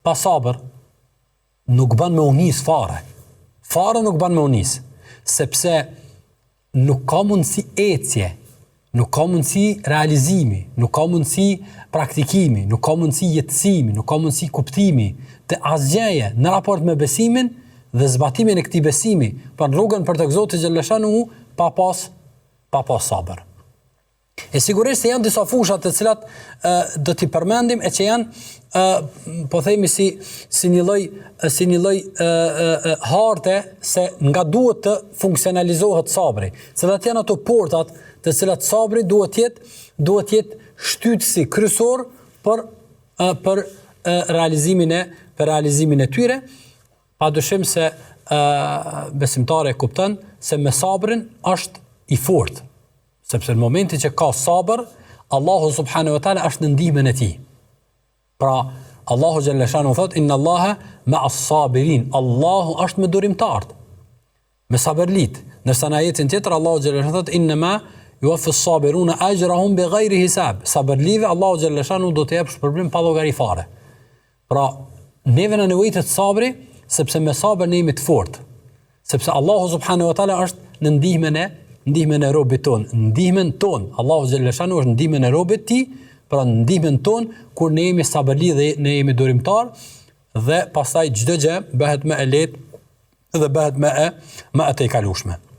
pa sabër, nuk bën me unis fare. Fare nuk bën me unis, sepse nuk ka mundësi ecje, nuk ka mundësi realizimi, nuk ka mundësi praktikimi, nuk ka mundësi jetësimi, nuk ka mundësi kuptimi të asgjëje në raport me besimin dhe zbatimin e këtij besimi, për rrugën për tek Zoti xhaleshanu pa pas sabër. E sigurisht se janë disa fusha të cilat do t'i përmendim e që janë po themi si një lloj harte se nga duhet të funksionalizohet sabri. Cilat janë ato portat të cilat sabri duhet jetë shtytësi kryesor për realizimin e tyre. Padyshim se besimtari e kupton se me sabrin është i fortë. Sepse në momentin që ka sabër, Allahu subhanahu wa taala është në ndihmën e tij. Pra, Allahu xhaleshanu thot inna Allaha ma'as sabirin. Allahu është me durimtarët, me sabërlit. Ndërsa në ajetin tjetër Allahu xhaleshanu thot inma yuwaffi as-sabiruna ajrahum bighayri hisab. Sabërlive Allahu xhaleshanu do të jap shpërblim pa llogari fare. Pra, neve na nevojitet sabri, sepse me sabër ne jemi të fortë. Sepse Allahu subhanahu wa taala është në ndihmën e robit ton, ndihmën ton. Allahu xhaleshanu është ndihmën e robit ti, pra ndihmën ton kur ne jemi sabërli dhe ne jemi durimtar, dhe pastaj çdo gjë bëhet më e lehtë dhe bëhet më e tejkalueshme.